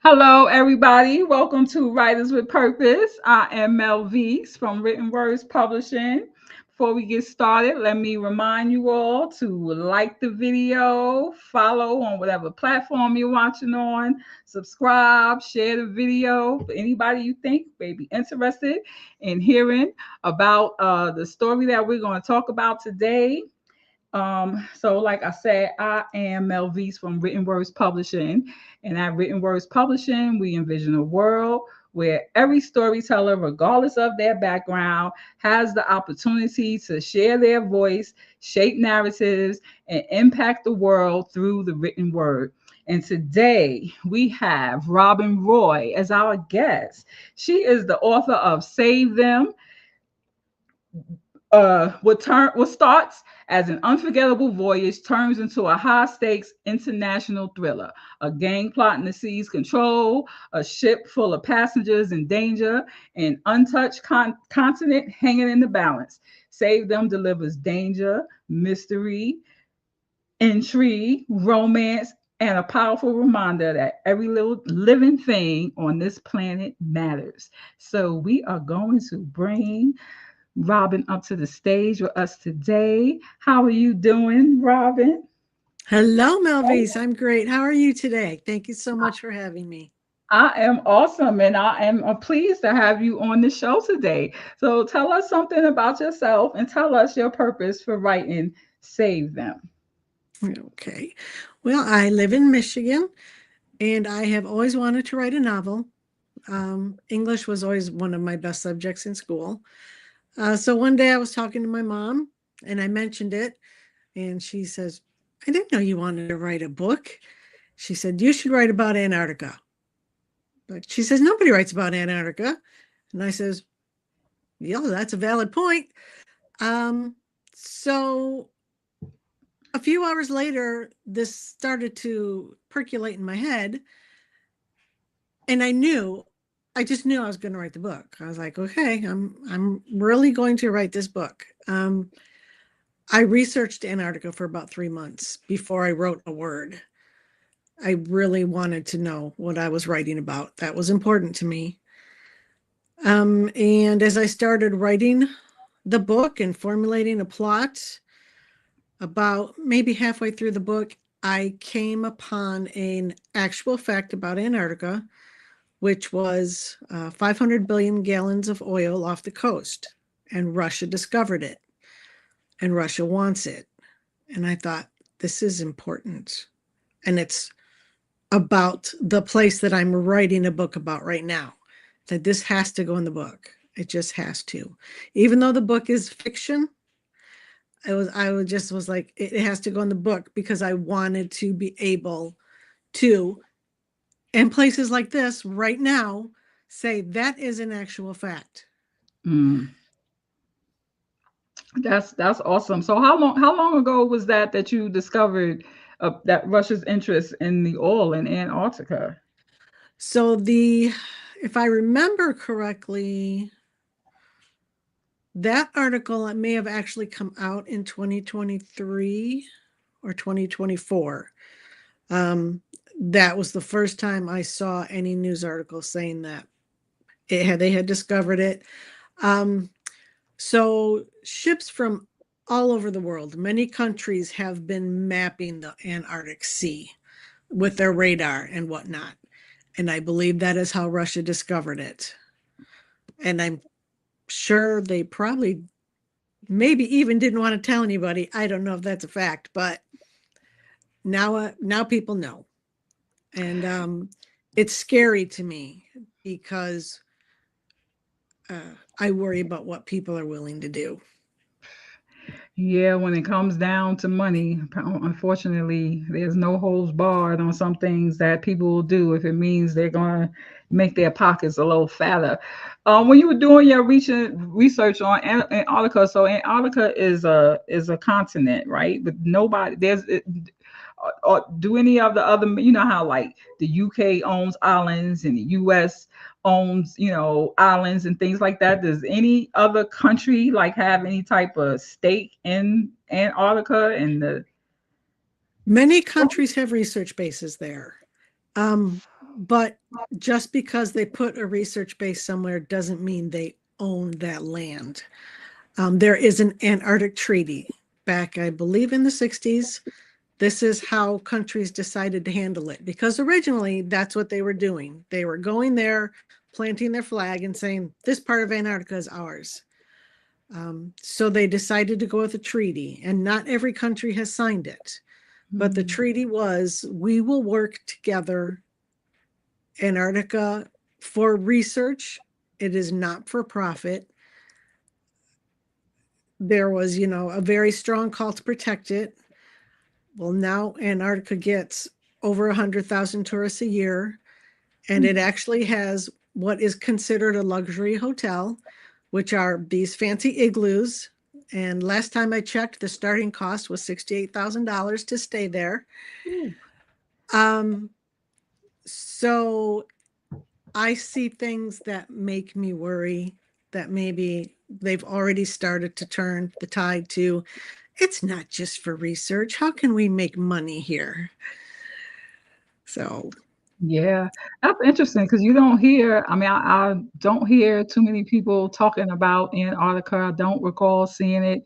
Hello, everybody. Welcome to Writers with Purpose. I am Melvese from Written Words Publishing. Before we get started, let me remind you all to like the video, follow on whatever platform you're watching on, subscribe, share the video for anybody you think may be interested in hearing about the story that we're going to talk about today. So like I said, I am Melvise from Written Words Publishing. And at Written Words Publishing, we envision a world where every storyteller, regardless of their background, has the opportunity to share their voice, shape narratives, and impact the world through the written word. And today we have Robyn Roy as our guest. She is the author of Save Them, what starts as an unforgettable voyage turns into a high-stakes international thriller. A gang plotting to seize control, a ship full of passengers in danger, an untouched continent hanging in the balance. Save Them delivers danger, mystery, intrigue, romance, and a powerful reminder that every little living thing on this planet matters. So we are going to bring Robyn up to the stage with us today. How are you doing, Robyn? Hello, Melvise. I'm great. How are you today? Thank you so much for having me. I am awesome, and I am pleased to have you on the show today. So tell us something about yourself and tell us your purpose for writing Save Them. Okay. Well, I live in Michigan and I have always wanted to write a novel. English was always one of my best subjects in school. So one day I was talking to my mom and I mentioned it, and she says, I didn't know you wanted to write a book. She said, you should write about Antarctica. But she says, nobody writes about Antarctica. And I says, yeah, that's a valid point. So a few hours later, this started to percolate in my head. And I just knew I was going to write the book. I was like, okay, I'm really going to write this book. I researched Antarctica for about 3 months before I wrote a word. I really wanted to know what I was writing about. That was important to me. And as I started writing the book and formulating a plot, about maybe halfway through the book, I came upon an actual fact about Antarctica, which was 500 billion gallons of oil off the coast. And Russia discovered it. And Russia wants it. And I thought, this is important. And it's about the place that I'm writing a book about right now. That this has to go in the book. It just has to. Even though the book is fiction, I was like, it has to go in the book because I wanted to be able to, in places like this right now, say that is an actual fact. Mm, that's awesome. So how long ago was that you discovered that Russia's interest in the oil in Antarctica? So if I remember correctly, that article may have actually come out in 2023 or 2024. That was the first time I saw any news article saying that they had discovered it. So ships from all over the world, many countries have been mapping the Antarctic Sea with their radar and whatnot. And I believe that is how Russia discovered it. And I'm sure they probably maybe even didn't want to tell anybody. I don't know if that's a fact, but now people know. And it's scary to me because I worry about what people are willing to do. Yeah, when it comes down to money, unfortunately, there's no holds barred on some things that people will do if it means they're going to make their pockets a little fatter. When you were doing your research on Antarctica, so Antarctica is a continent, right? But nobody there's or do any of the other, you know how like the UK owns islands and the US owns, islands and things like that. Does any other country like have any type of stake in Antarctica Many countries have research bases there. Um, But just because they put a research base somewhere doesn't mean they own that land. There is an Antarctic Treaty back, I believe, in the 60s. This is how countries decided to handle it, because originally that's what they were doing. They were going there, planting their flag and saying, this part of Antarctica is ours. So they decided to go with a treaty, and not every country has signed it. But the treaty was, we will work together, Antarctica, for research. It is not for profit. There was, a very strong call to protect it. Well, now Antarctica gets over 100,000 tourists a year, and it actually has what is considered a luxury hotel, which are these fancy igloos. And last time I checked, the starting cost was $68,000 to stay there. So I see things that make me worry that maybe they've already started to turn the tide to, it's not just for research. How can we make money here? So Yeah, that's interesting because you don't hear, I mean, I don't hear too many people talking about Antarctica. I don't recall seeing it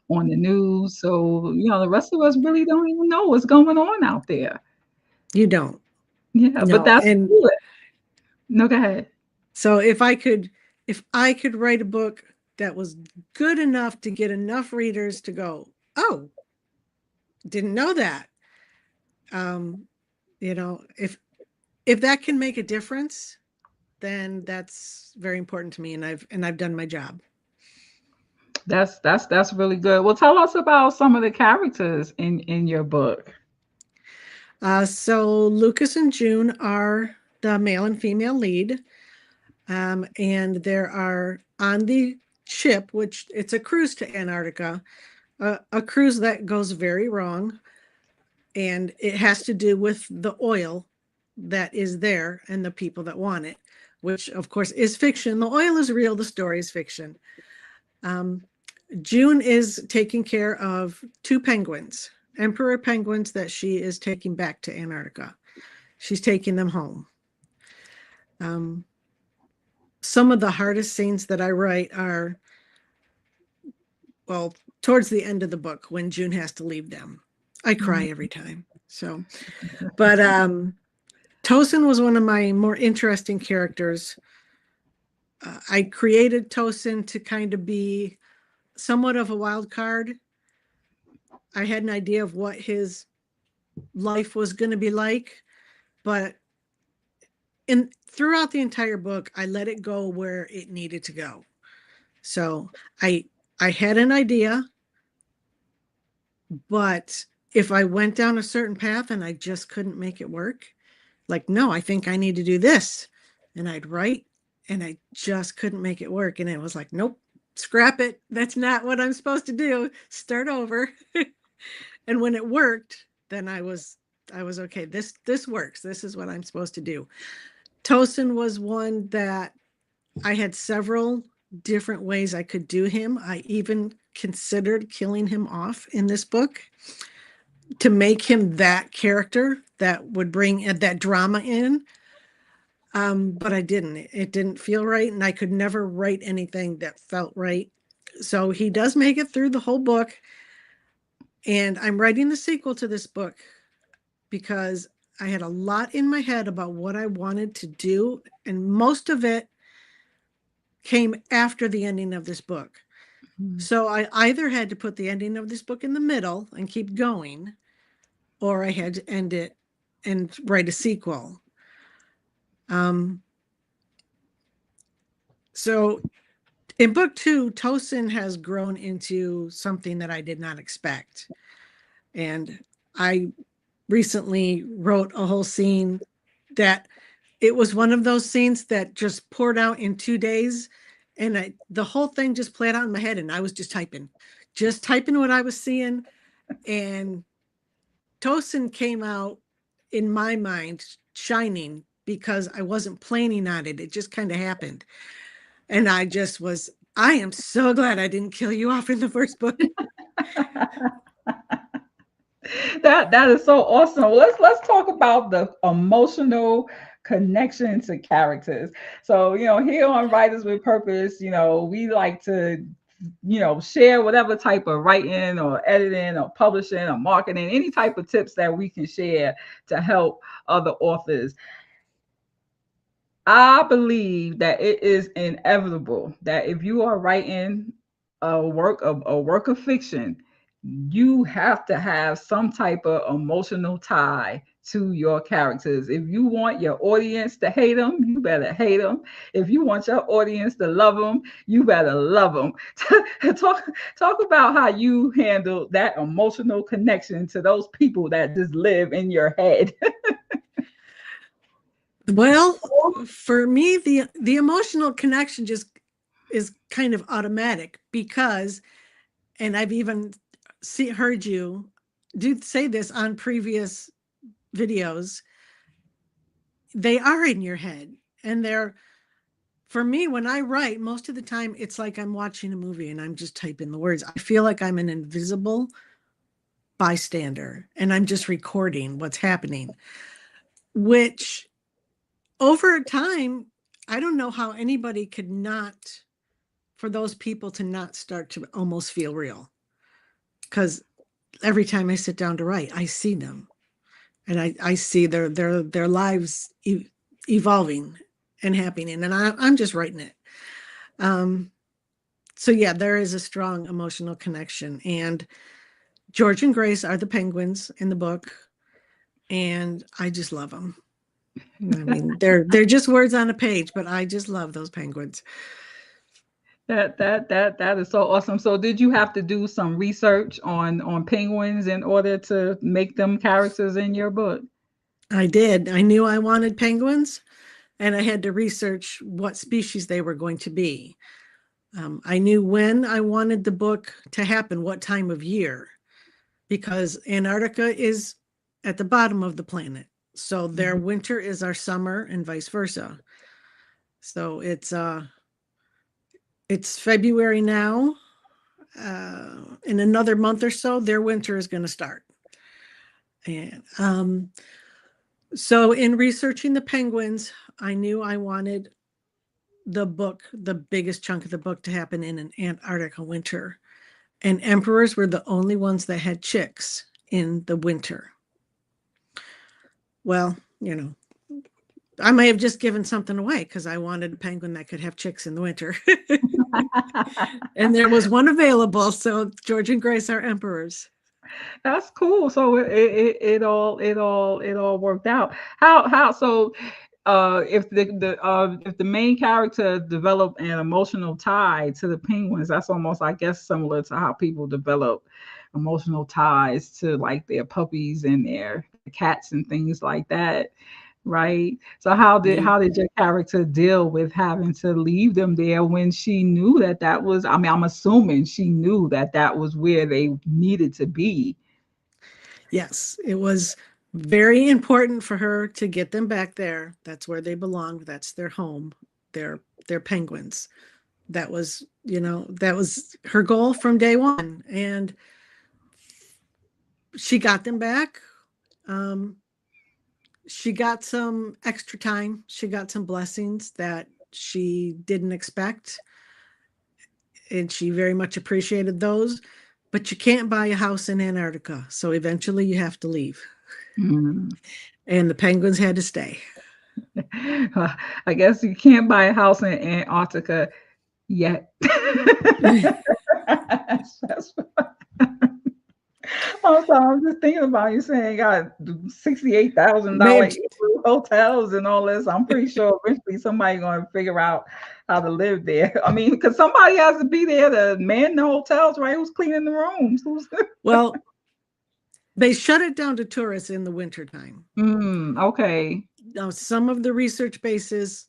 on the news. So, the rest of us really don't even know what's going on out there. you don't Yeah, but know. that's And good. No, go ahead. so if I could write a book that was good enough to get enough readers to go, oh, didn't know that. Um, if that can make a difference, then that's very important to me, and I've done my job. That's really good. Well, tell us about some of the characters in your book. So Lucas and June are the male and female lead, and there are on the ship, which it's a cruise to Antarctica, a cruise that goes very wrong, and it has to do with the oil that is there and the people that want it, which of course is fiction. The oil is real, the story is fiction. June is taking care of two penguins, emperor penguins, that she is taking back to Antarctica. She's taking them home. Some of the hardest scenes that I write are, well, towards the end of the book when June has to leave them. I cry every time. So, but Tosin was one of my more interesting characters. I created Tosin to kind of be somewhat of a wild card. I had an idea of what his life was going to be like, but throughout the entire book, I let it go where it needed to go. So I had an idea, but if I went down a certain path and I just couldn't make it work, like, no, I think I need to do this, and I'd write, and I just couldn't make it work, and it was like, nope, scrap it. That's not what I'm supposed to do. Start over. And when it worked, then I was okay. This works. This is what I'm supposed to do. Tosin was one that I had several different ways I could do him. I even considered killing him off in this book to make him that character that would bring that drama in. But I didn't. It didn't feel right, and I could never write anything that felt right. So he does make it through the whole book. And I'm writing the sequel to this book because I had a lot in my head about what I wanted to do, and most of it came after the ending of this book. So I either had to put the ending of this book in the middle and keep going, or I had to end it and write a sequel. So in book 2, Tosin has grown into something that I did not expect. And I recently wrote a whole scene that it was one of those scenes that just poured out in 2 days. And the whole thing just played out in my head, and I was just typing what I was seeing. And Tosin came out in my mind shining because I wasn't planning on it. It just kind of happened. And I am so glad I didn't kill you off in the first book. That is so awesome. Let's talk about the emotional connection to characters. So, here on Writers with Purpose, we like to, share whatever type of writing or editing or publishing or marketing, any type of tips that we can share to help other authors. I believe that it is inevitable that if you are writing a work of fiction, you have to have some type of emotional tie to your characters. If you want your audience to hate them, you better hate them. If you want your audience to love them, you better love them. talk about how you handle that emotional connection to those people that just live in your head. Well, for me, the emotional connection just is kind of automatic because, and I've even heard you do say this on previous videos, they are in your head. And for me, when I write, most of the time, it's like I'm watching a movie and I'm just typing the words. I feel like I'm an invisible bystander and I'm just recording what's happening, which over time, I don't know how anybody could not, for those people to not start to almost feel real. Because every time I sit down to write, I see them and I see their lives evolving and happening. And I'm just writing it. So yeah, there is a strong emotional connection. And George and Grace are the penguins in the book. And I just love them. I mean, they're just words on a page, but I just love those penguins. That is so awesome. So did you have to do some research on penguins in order to make them characters in your book? I did. I knew I wanted penguins, and I had to research what species they were going to be. I knew when I wanted the book to happen, what time of year, because Antarctica is at the bottom of the planet. So their winter is our summer and vice versa. So it's February now. In another month or so, their winter is going to start. And so in researching the penguins, I knew I wanted the biggest chunk of the book to happen in an Antarctica winter. And emperors were the only ones that had chicks in the winter. Well, I may have just given something away because I wanted a penguin that could have chicks in the winter. And there was one available. So George and Grace are emperors. That's cool. So it all worked out. How so? If the main character developed an emotional tie to the penguins, that's almost, I guess, similar to how people develop emotional ties to like their puppies and their cats and things like that, right? So how did your character deal with having to leave them there when she knew that was, I mean, I'm assuming she knew that was where they needed to be. Yes, it was very important for her to get them back there. That's where they belong. That's their home. They're penguins. That was her goal from day one. And she got them back. Um, she got some extra time. She got some blessings that she didn't expect. And she very much appreciated those. But you can't buy a house in Antarctica. So eventually you have to leave. Mm. And the penguins had to stay. I guess you can't buy a house in Antarctica yet. That's Also, I'm just thinking about you saying you got $68,000 Maybe, hotels and all this. I'm pretty sure eventually somebody's going to figure out how to live there. I mean, because somebody has to be there to man the hotels, right? Who's cleaning the rooms? Who's well, they shut it down to tourists in the wintertime. Okay. Now, some of the research bases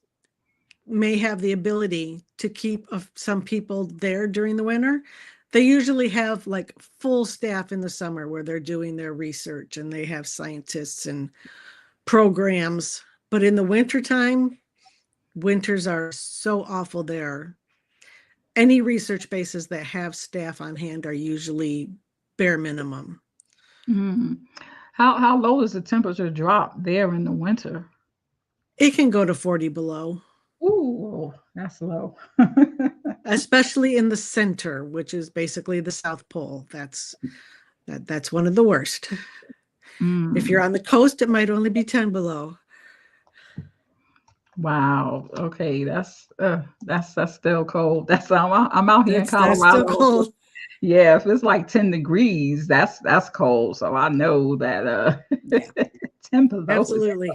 may have the ability to keep some people there during the winter. They usually have like full staff in the summer where they're doing their research and they have scientists and programs. But in the wintertime, winters are so awful there. Any research bases that have staff on hand are usually bare minimum. Mm. How low does the temperature drop there in the winter? It can go to 40 below, Ooh, that's low. especially in the center, which is basically the South Pole. That's one of the worst. If you're Mm, on the coast, it might only be 10 below. wow. Okay, that's still cold. I'm out here in That's still Colorado. cold. Yeah, if it's like 10 degrees, that's cold. So I know that Yeah, 10 below is absolutely.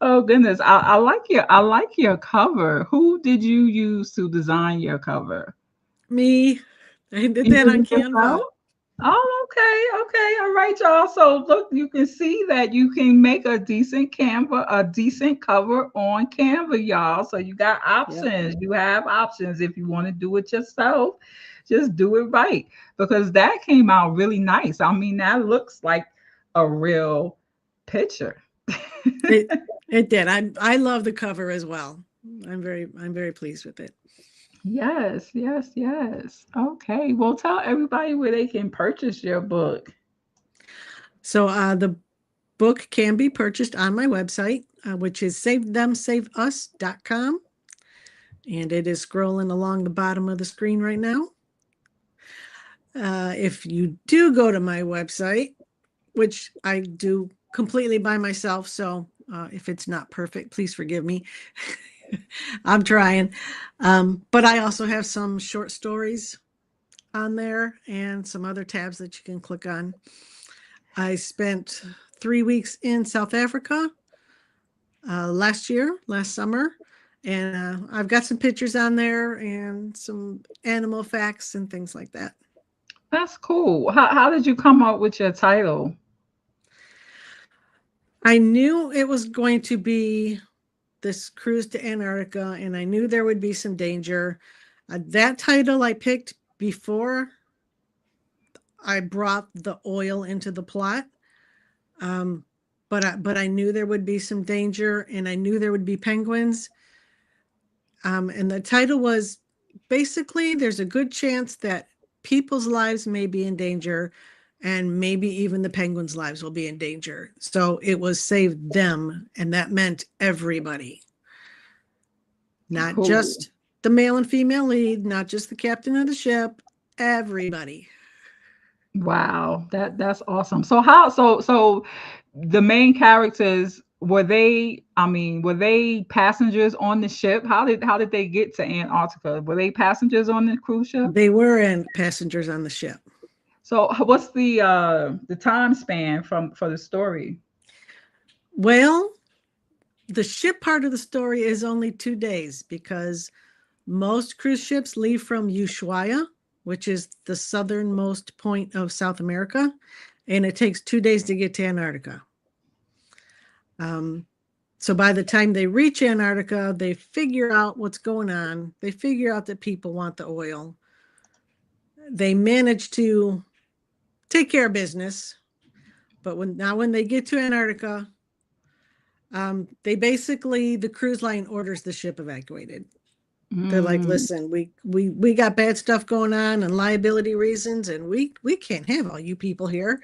oh goodness. I like your cover. Who did you use to design your cover? Me, I did You that did on it yourself? Canva. Oh, okay, okay, all right, y'all. So look, you can see that you can make a decent cover on Canva, y'all. So you got Yep. options. You have options if you want to do it yourself. Just do it right because that came out really nice. I mean, that looks like a real picture. It it did. I love the cover as well. I'm very pleased with it. Yes, yes, yes. Okay. Well, tell everybody where they can purchase your book. So the book can be purchased on my website, which is savethemsaveus.com. And it is scrolling along the bottom of the screen right now. If you do go to my website, which I do completely by myself, so if it's not perfect, please forgive me. I'm trying. But I also have some short stories on there and some other tabs that you can click on. I spent 3 weeks in South Africa last summer, and I've got some pictures on there and some animal facts and things like that. That's cool. How did you come up with your title? I knew it was going to be this cruise to Antarctica, and I knew there would be some danger. That title I picked before I brought the oil into the plot. Um, but I knew there would be some danger, and I knew there would be penguins. And the title was basically there's a good chance that people's lives may be in danger, and maybe even the penguins' lives will be in danger. So it was save them, and that meant everybody, not Cool. just the male and female lead, not just the captain of the ship, everybody. Wow. That's awesome. So the main characters were they passengers on the ship? How did they get to Antarctica? Were they passengers on the cruise ship? They were in passengers on the ship. So what's the time span from for the story? Well, the ship part of the story is only 2 days because most cruise ships leave from Ushuaia, which is the southernmost point of South America, and it takes 2 days to get to Antarctica. Um, so by the time they reach Antarctica, they figure out what's going on. They figure out that people want the oil. They manage to take care of business, but when they get to Antarctica, they basically the cruise line orders the ship evacuated. They're like, Mm, listen, we got bad stuff going on and liability reasons, and we can't have all you people here.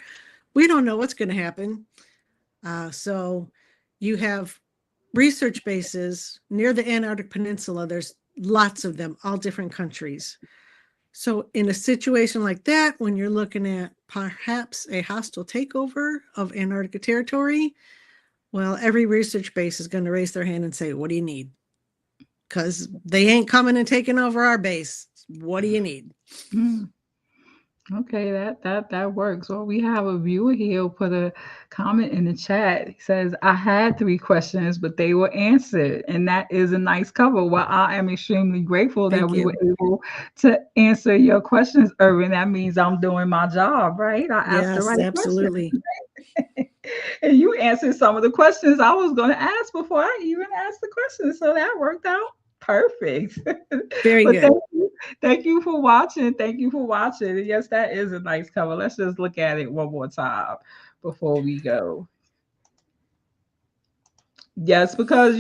We don't know what's going to happen. So you have research bases near the Antarctic Peninsula. There's lots of them, all different countries. So in a situation like that, when you're looking at perhaps a hostile takeover of Antarctica territory, well, every research base is going to raise their hand and say, what do you need? Because they ain't coming and taking over our base. What do you need? mm. Okay, that works. Well, we have a viewer here who put a comment in the chat. He says, "I had 3 questions, but they were answered," and that is a nice cover. Well, I am extremely grateful that Thank we were you. able to answer your questions, Irvin. That means I'm doing my job, right? I asked the Yes, right question, absolutely. and you answered some of the questions I was going to ask before I even asked the questions. So that worked out perfect. Very But good. thank you for watching. Thank you for watching. And yes, that is a nice cover. Let's just look at it one more time before we go. Yes, because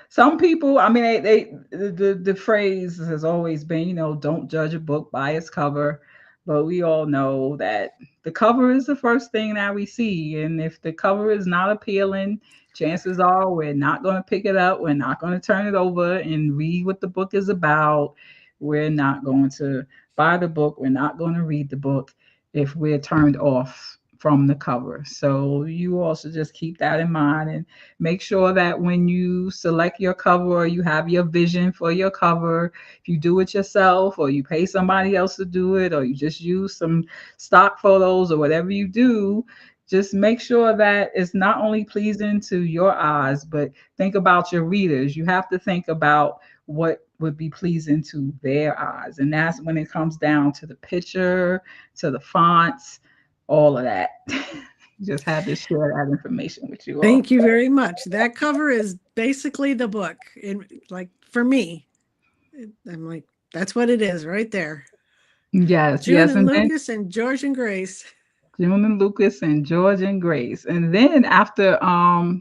some people, I mean, the phrase has always been, don't judge a book by its cover. But we all know that the cover is the first thing that we see. And if the cover is not appealing, chances are we're not going to pick it up. We're not going to turn it over and read what the book is about. We're not going to buy the book. We're not going to read the book if we're turned off from the cover. So you also just keep that in mind and make sure that when you select your cover or you have your vision for your cover, if you do it yourself or you pay somebody else to do it or you just use some stock photos or whatever you do, just make sure that it's not only pleasing to your eyes, but think about your readers. You have to think about what would be pleasing to their eyes. And that's when it comes down to the picture, to the fonts, all of that. Just had to share that information with you all. Thank you very much. That cover is basically the book. Like for me, I'm like, that's what it is right there. Yes, June yes. and And then Lucas and George and Grace. June and Lucas and George and Grace. And then after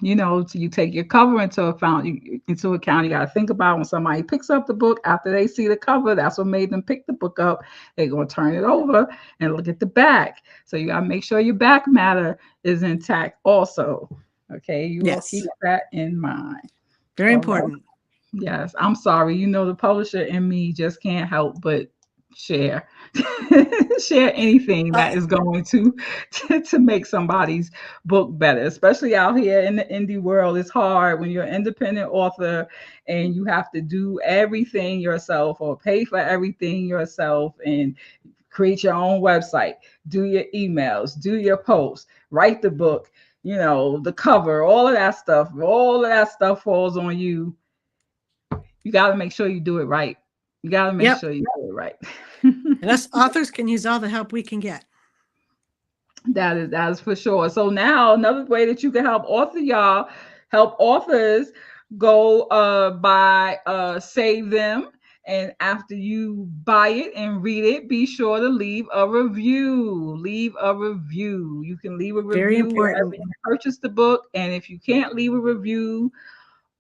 you take your cover into account, you gotta think about when somebody picks up the book after they see the cover, that's what made them pick the book up. They're gonna turn it over and look at the back. So you gotta make sure your back matter is intact also. Okay, you will keep Yes, that in mind. very All right. important. Yes, I'm sorry. The publisher and me just can't help but share share anything Uh, that is going to make somebody's book better, especially out here in the indie world. It's hard when you're an independent author and you have to do everything yourself or pay for everything yourself and create your own website, do your emails, do your posts, write the book, the cover, all of that stuff falls on you. You got to make sure you do it right. You got to make yep. sure you do it right. And us authors can use all the help we can get. That is for sure. So now another way that you can help authors go by save them. And after you buy it and read it, be sure to leave a review. Leave a review. You can leave a Very review wherever important. you purchase the book. And if you can't leave a review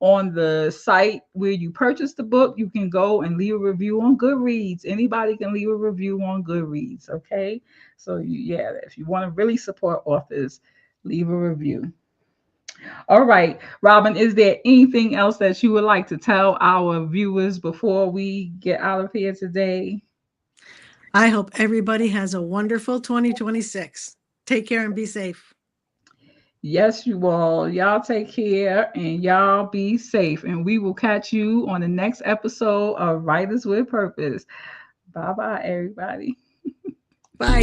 on the site where you purchase the book, you can go and leave a review on Goodreads. Anybody can leave a review on Goodreads. Okay. So, yeah, if you want to really support authors, leave a review. All right. Robyn, is there anything else that you would like to tell our viewers before we get out of here today? I hope everybody has a wonderful 2026. Take care and be safe. Yes, you all. Y'all take care and y'all be safe. And we will catch you on the next episode of Writers with Purpose. Bye bye, everybody. Bye.